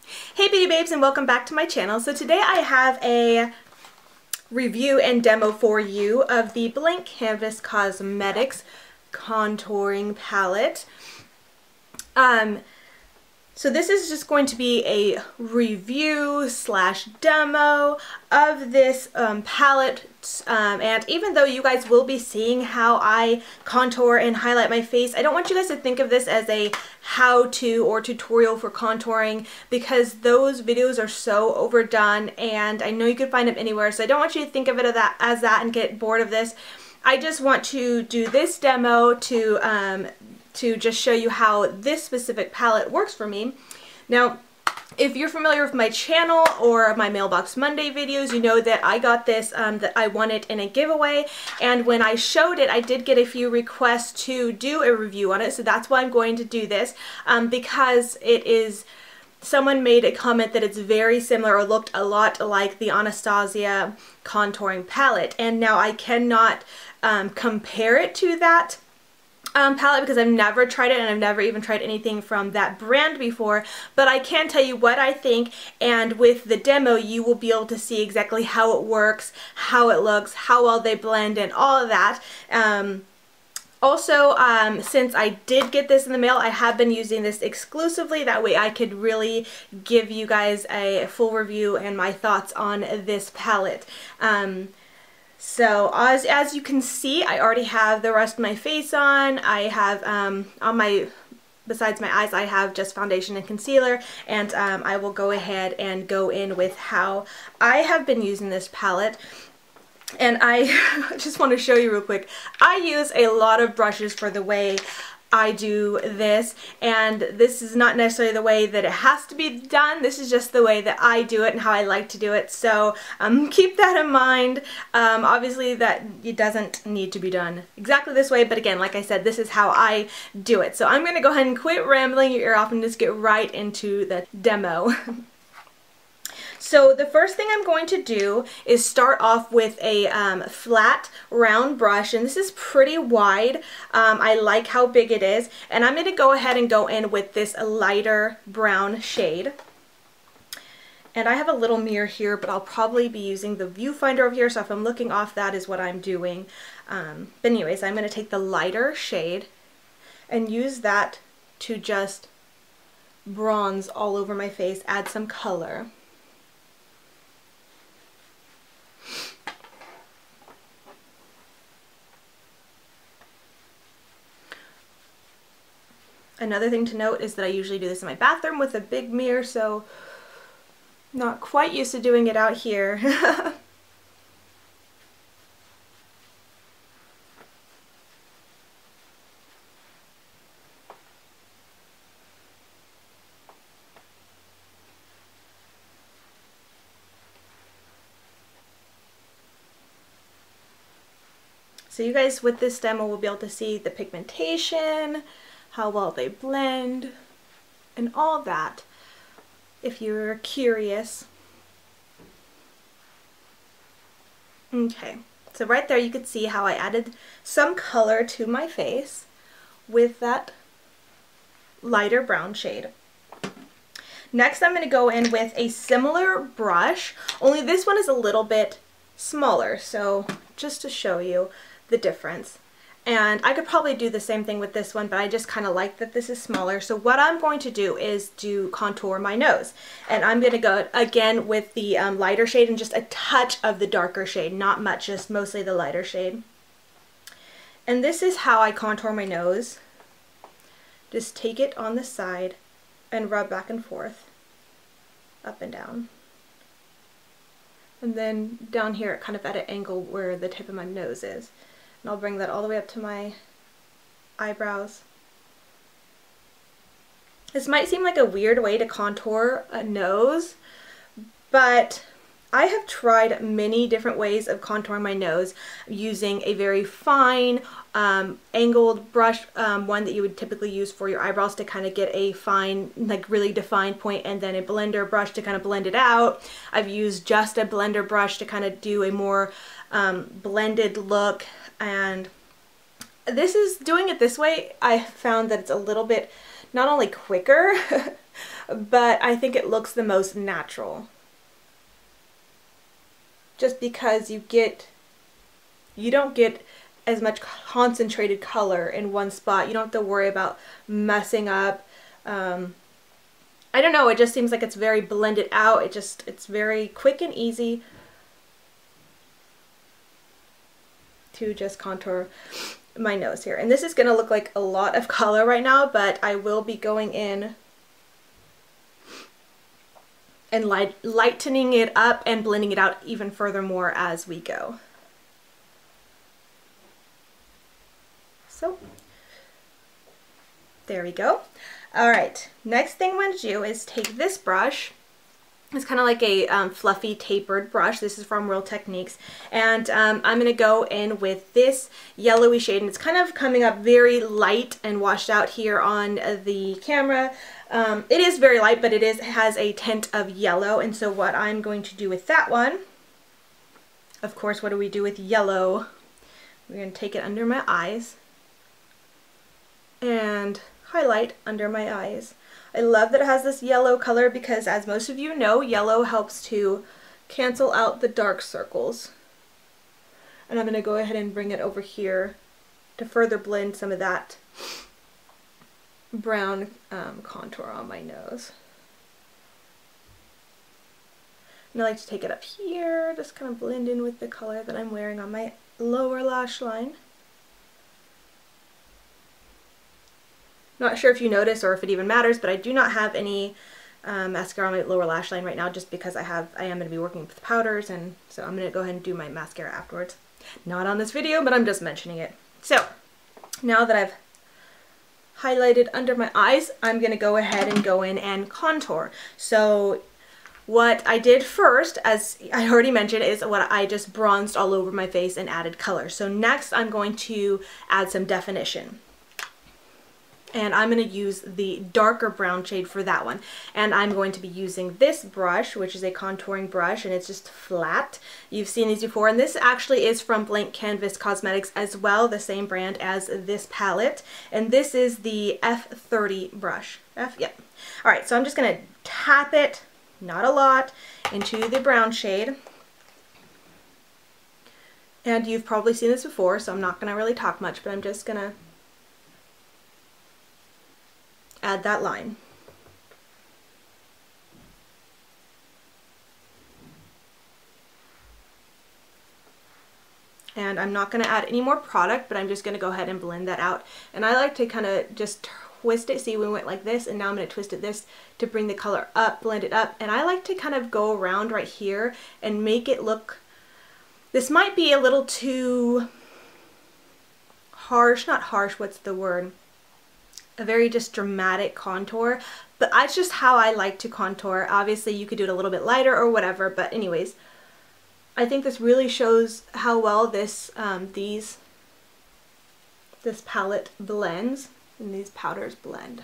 Hey beauty babes, and welcome back to my channel. So today I have a review and demo for you of the Blank Canvas Cosmetics contouring palette. So this is just going to be a review slash demo of this palette, and even though you guys will be seeing how I contour and highlight my face, I don't want you guys to think of this as a how-to or tutorial for contouring, because those videos are so overdone and I know you can find them anywhere, so I don't want you to think of it as that and get bored of this. I just want to do this demo to just show you how this specific palette works for me. Now, if you're familiar with my channel or my Mailbox Monday videos, you know that I got this, that I won it in a giveaway, and when I showed it, I did get a few requests to do a review on it, so that's why I'm going to do this, because it is, someone made a comment that it's very similar or looked a lot like the Anastasia contouring palette, and now I cannot compare it to that palette because I've never tried it and I've never even tried anything from that brand before, but I can tell you what I think, and with the demo you will be able to see exactly how it works, how it looks, how well they blend, and all of that. Also, since I did get this in the mail, I have been using this exclusively. That way I could really give you guys a full review and my thoughts on this palette. So as you can see, I already have the rest of my face on. I have on my, besides my eyes, I have just foundation and concealer, and I will go ahead and go in with how I have been using this palette. And I just want to show you real quick. I use a lot of brushes for the way I do this, and this is not necessarily the way that it has to be done. This is just the way that I do it and how I like to do it, so keep that in mind. Obviously that it doesn't need to be done exactly this way, but again, like I said, this is how I do it. So I'm going to go ahead and quit rambling your ear off and just get right into the demo. So the first thing I'm going to do is start off with a flat round brush, and this is pretty wide. I like how big it is, and I'm going to go ahead and go in with this lighter brown shade. And I have a little mirror here, but I'll probably be using the viewfinder over here, so if I'm looking off, that is what I'm doing. But anyways, I'm going to take the lighter shade and use that to just bronze all over my face, add some color. Another thing to note is that I usually do this in my bathroom with a big mirror, so not quite used to doing it out here. So you guys with this demo will be able to see the pigmentation, how well they blend, and all that, if you're curious. Okay, so right there you could see how I added some color to my face with that lighter brown shade. Next I'm going to go in with a similar brush, only this one is a little bit smaller, so just to show you the difference. And I could probably do the same thing with this one, but I just kind of like that this is smaller. So what I'm going to do is to contour my nose. And I'm going to go again with the lighter shade and just a touch of the darker shade. Not much, just mostly the lighter shade. And this is how I contour my nose. Just take it on the side and rub back and forth, up and down. And then down here, kind of at an angle where the tip of my nose is. And I'll bring that all the way up to my eyebrows. This might seem like a weird way to contour a nose, but I have tried many different ways of contouring my nose using a very fine angled brush, one that you would typically use for your eyebrows to kind of get a fine, like really defined point, and then a blender brush to kind of blend it out. I've used just a blender brush to kind of do a more blended look, and doing it this way, I found that it's a little bit not only quicker but I think it looks the most natural. Just because you don't get as much concentrated color in one spot. You don't have to worry about messing up. I don't know, it just seems like it's very blended out. It's very quick and easy to just contour my nose here. And this is going to look like a lot of color right now, but I will be going in and lightening it up and blending it out even furthermore as we go. So, there we go. All right, next thing I'm going to do is take this brush. It's kind of like a fluffy tapered brush. This is from Real Techniques, and I'm going to go in with this yellowy shade, and it's kind of coming up very light and washed out here on the camera. It is very light, but it has a tint of yellow, and so what I'm going to do with that one, of course, what do we do with yellow? We're going to take it under my eyes and highlight under my eyes. I love that it has this yellow color because, as most of you know, yellow helps to cancel out the dark circles. And I'm going to go ahead and bring it over here to further blend some of that brown contour on my nose. And I like to take it up here, just kind of blend in with the color that I'm wearing on my lower lash line. Not sure if you notice or if it even matters, but I do not have any mascara on my lower lash line right now, just because I am going to be working with powders, and so I'm going to go ahead and do my mascara afterwards. Not on this video, but I'm just mentioning it. So now that I've highlighted under my eyes, I'm going to go ahead and go in and contour. So what I did first, as I already mentioned, is what I just bronzed all over my face and added color. So next I'm going to add some definition. And I'm going to use the darker brown shade for that one. And I'm going to be using this brush, which is a contouring brush, and it's just flat. You've seen these before, and this actually is from Blank Canvas Cosmetics as well, the same brand as this palette. And this is the F30 brush. Yep. Alright, so I'm just going to tap it, not a lot, into the brown shade. And you've probably seen this before, so I'm not going to really talk much, but I'm just going to add that line. And I'm not going to add any more product, but I'm just going to go ahead and blend that out. And I like to kind of just twist it. See, we went like this, and now I'm going to twist it this to bring the color up, blend it up. And I like to kind of go around right here and make it look, this might be a little too harsh, not harsh, what's the word? A very just dramatic contour, but that's just how I like to contour. Obviously you could do it a little bit lighter or whatever, but anyways, I think this really shows how well this this palette blends and these powders blend.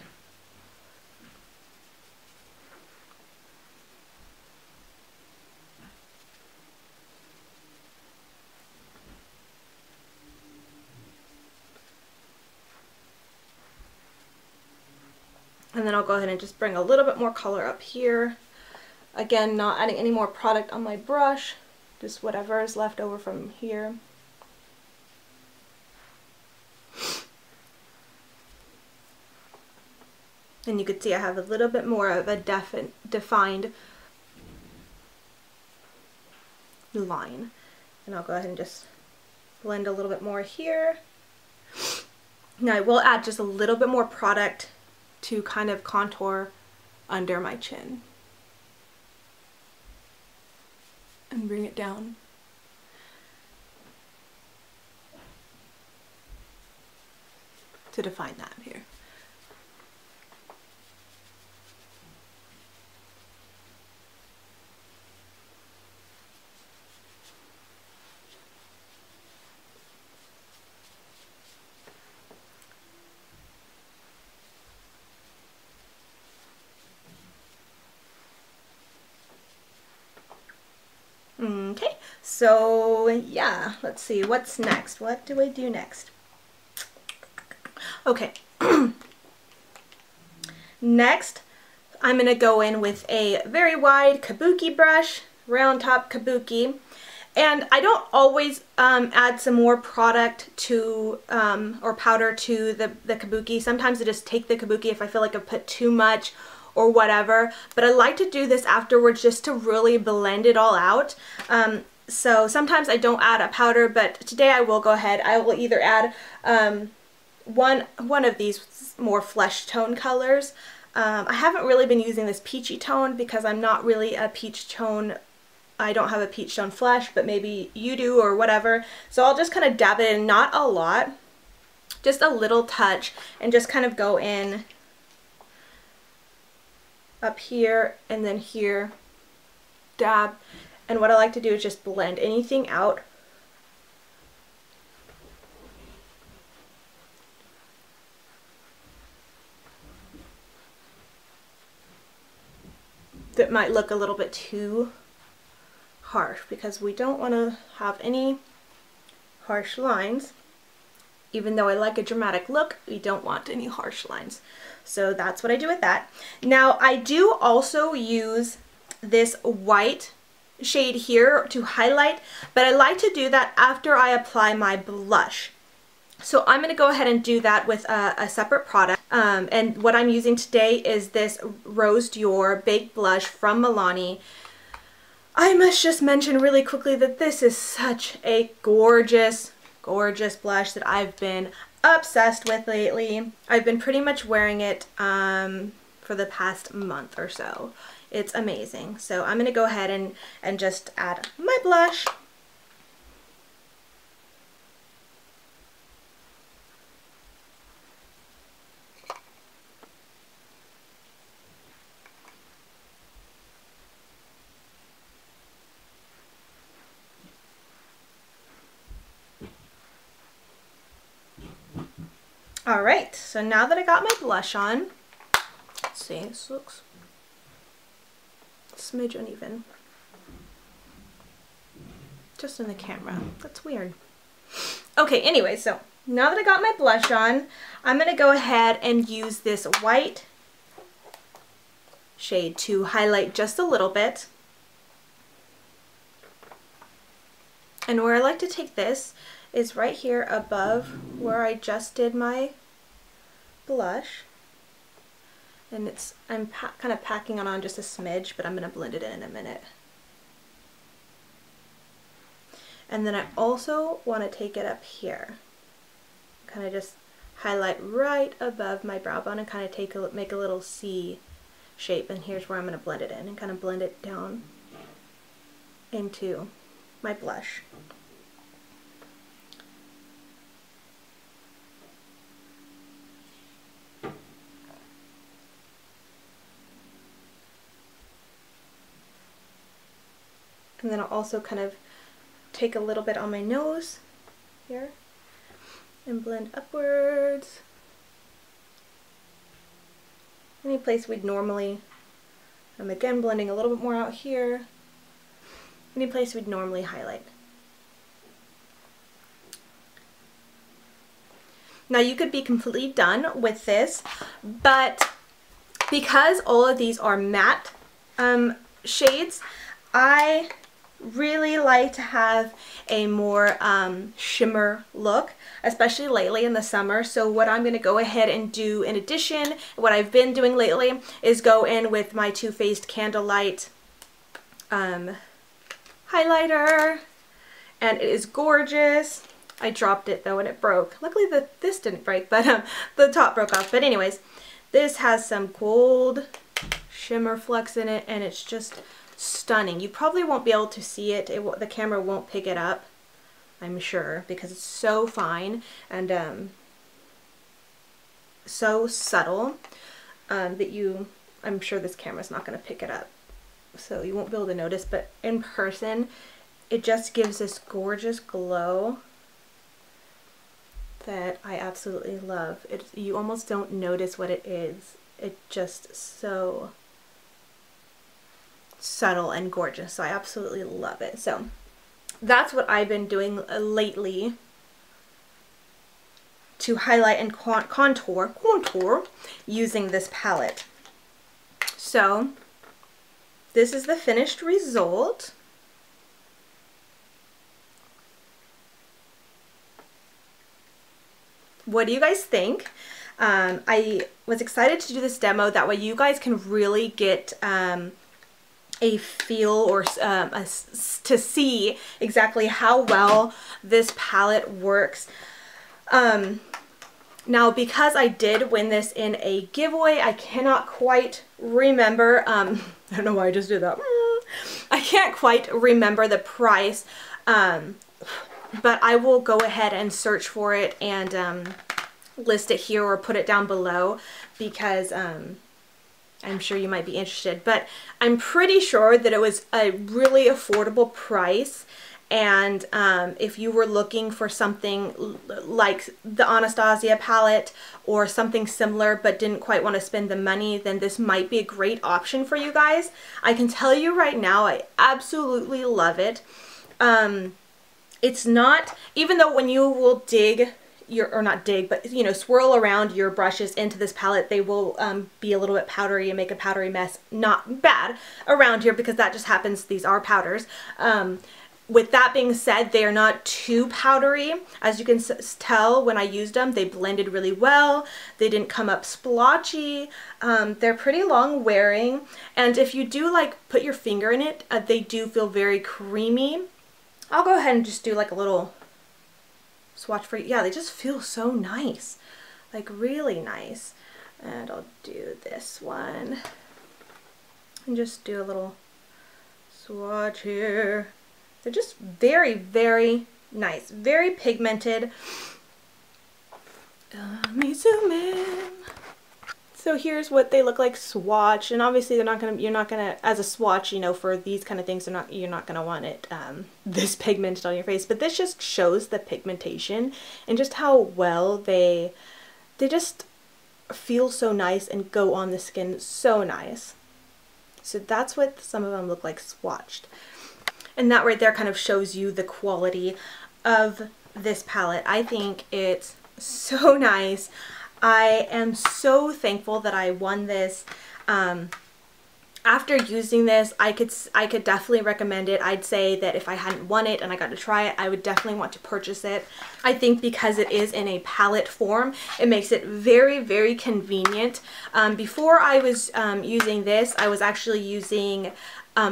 And then I'll go ahead and just bring a little bit more color up here. Again, not adding any more product on my brush, just whatever is left over from here. And you can see I have a little bit more of a defined line. And I'll go ahead and just blend a little bit more here. Now I will add just a little bit more product to kind of contour under my chin and bring it down. To define that here. Okay, so yeah, let's see, what's next? What do I do next? Okay, next I'm going to go in with a very wide kabuki brush, round top kabuki. And I don't always add some more product to, or powder to the kabuki. Sometimes I just take the kabuki if I feel like I've put too much or whatever. But I like to do this afterwards just to really blend it all out. So sometimes I don't add a powder, but today I will go ahead. I will either add one of these more flesh tone colors. I haven't really been using this peachy tone because I'm not really a peach tone. I don't have a peach tone flesh, but maybe you do or whatever. So I'll just kind of dab it in, not a lot, just a little touch, and just kind of go in up here and then here, dab. And what I like to do is just blend anything out. That might look a little bit too harsh, because we don't want to have any harsh lines. Even though I like a dramatic look, we don't want any harsh lines. So that's what I do with that. Now I do also use this white shade here to highlight, but I like to do that after I apply my blush. So I'm going to go ahead and do that with a separate product. And what I'm using today is this Rose Dior Baked Blush from Milani. I must just mention really quickly that this is such a gorgeous, gorgeous blush that I've been obsessed with lately. I've been pretty much wearing it for the past month or so. It's amazing. So I'm going to go ahead and just add my blush. Alright, so now that I got my blush on, let's see, this looks a smidge uneven. Just in the camera. That's weird. Okay, anyway, so now that I got my blush on, I'm going to go ahead and use this white shade to highlight just a little bit. And where I like to take this is right here above where I just did my blush, and I'm kind of packing it on just a smidge, but I'm going to blend it in a minute. And then I also want to take it up here, kind of just highlight right above my brow bone and kind of make a little C shape, and here's where I'm going to blend it in and kind of blend it down into my blush. And then I'll also kind of take a little bit on my nose here and blend upwards. Any place we'd normally, I'm again blending a little bit more out here. Any place we'd normally highlight. Now you could be completely done with this, but because all of these are matte shades, I really like to have a more shimmer look, especially lately in the summer. So what I'm going to go ahead and do in addition, what I've been doing lately, is go in with my Too Faced Candlelight highlighter, and it is gorgeous. I dropped it though and it broke. Luckily this didn't break, but the top broke off. But anyways, this has some gold shimmer flecks in it, and it's just stunning. You probably won't be able to see it. The camera won't pick it up, I'm sure, because it's so fine and so subtle that I'm sure this camera's not going to pick it up, so you won't be able to notice. But in person, it just gives this gorgeous glow that I absolutely love. You almost don't notice what it is. It's just so subtle and gorgeous, so I absolutely love it. So that's what I've been doing lately to highlight and contour using this palette. So this is the finished result. What do you guys think? I was excited to do this demo, that way you guys can really get a feel or to see exactly how well this palette works. Now, because I did win this in a giveaway, I cannot quite remember, I don't know why I just did that. I can't quite remember the price, but I will go ahead and search for it and list it here or put it down below, because I'm sure you might be interested. But I'm pretty sure that it was a really affordable price, and if you were looking for something like the Anastasia palette or something similar but didn't quite want to spend the money, then this might be a great option for you guys. I can tell you right now, I absolutely love it. It's not, even though when you will dig or not dig, but you know, swirl around your brushes into this palette, they will be a little bit powdery and make a powdery mess. Not bad around here, because that just happens. These are powders. With that being said, they are not too powdery. As you can tell, when I used them, they blended really well. They didn't come up splotchy. They're pretty long wearing, and if you do like put your finger in it, they do feel very creamy. I'll go ahead and just do like a little swatch for you. Yeah, they just feel so nice, like really nice. And I'll do this one and just do a little swatch here. They're just very, very nice, very pigmented. Let me zoom in. So here's what they look like swatch, and obviously you're not gonna, as a swatch, you know, for these kind of things, you're not gonna want it this pigmented on your face. But this just shows the pigmentation and just how well they just feel so nice and go on the skin so nice. So that's what some of them look like swatched, and that right there kind of shows you the quality of this palette. I think it's so nice. I am so thankful that I won this. After using this, I could definitely recommend it. I'd say that if I hadn't won it and I got to try it, I would definitely want to purchase it. I think because it is in a palette form, it makes it very, very convenient. Before I was using this, I was actually using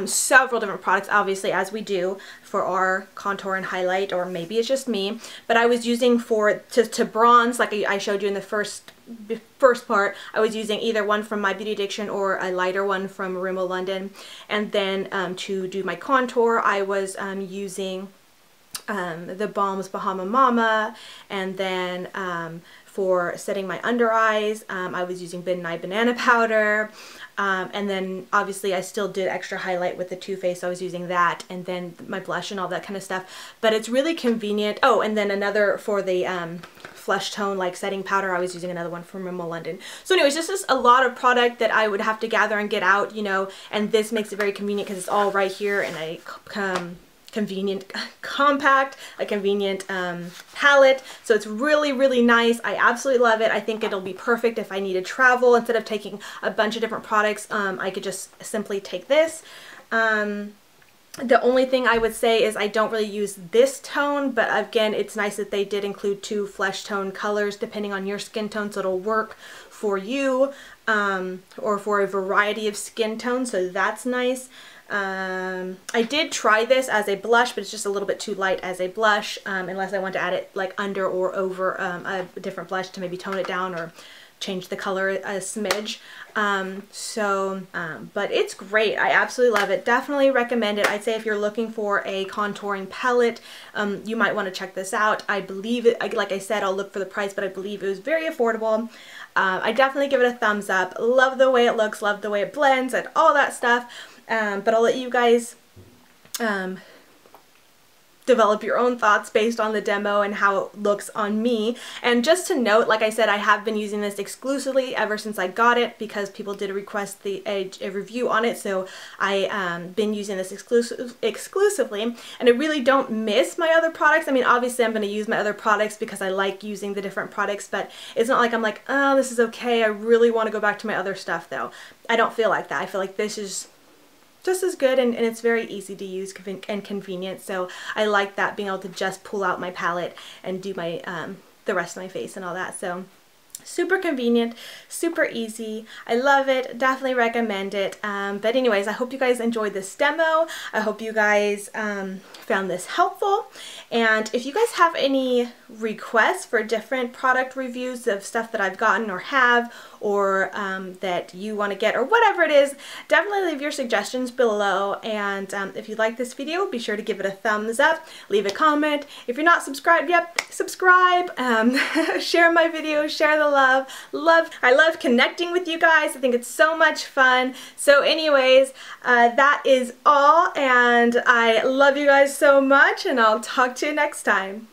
several different products, obviously, as we do for our contour and highlight, or maybe it's just me, but I was using to bronze, like I showed you in the first part. I was using either one from My Beauty Addiction or a lighter one from Rimmel London, and then to do my contour, I was using the Balm's Bahama Mama, and then for setting my under eyes, I was using Midnight Banana Powder, and then obviously I still did extra highlight with the Too Faced, so I was using that, and then my blush and all that kind of stuff. But it's really convenient. Oh, and then another for the flesh tone, like setting powder, I was using another one from Rimmel London. So anyways, this is a lot of product that I would have to gather and get out, you know, and this makes it very convenient because it's all right here in a convenient compact, a convenient palette. So it's really, really nice. I absolutely love it. I think it'll be perfect if I need to travel. Instead of taking a bunch of different products, I could just simply take this. The only thing I would say is I don't really use this tone, but again, it's nice that they did include 2 flesh tone colors depending on your skin tone, so it'll work for you or for a variety of skin tones, so that's nice. I did try this as a blush, but it's just a little bit too light as a blush, unless I want to add it like under or over a different blush to maybe tone it down or change the color a smidge. But it's great. I absolutely love it. Definitely recommend it. I'd say if you're looking for a contouring palette, you might want to check this out. I believe it, like I said, I'll look for the price, but I believe it was very affordable. I definitely give it a thumbs up. Love the way it looks, love the way it blends and all that stuff. But I'll let you guys develop your own thoughts based on the demo and how it looks on me. And just to note, like I said, I have been using this exclusively ever since I got it because people did request a review on it, so I been using this exclusively, and I really don't miss my other products. I mean, obviously I'm going to use my other products because I like using the different products, but it's not like I'm like, oh, this is okay, I really want to go back to my other stuff though. I don't feel like that. I feel like this is just as good, and it's very easy to use and convenient, so I like that, being able to just pull out my palette and do my the rest of my face and all that. So super convenient, super easy. I love it. Definitely recommend it. But anyways, I hope you guys enjoyed this demo. I hope you guys found this helpful. And if you guys have any requests for different product reviews of stuff that I've gotten or have, or that you want to get, or whatever it is, definitely leave your suggestions below. And if you like this video, be sure to give it a thumbs up, leave a comment. If you're not subscribed yet, subscribe, share my videos, share the love. I love connecting with you guys. I think it's so much fun. So anyways, that is all, and I love you guys so much, and I'll talk to you next time.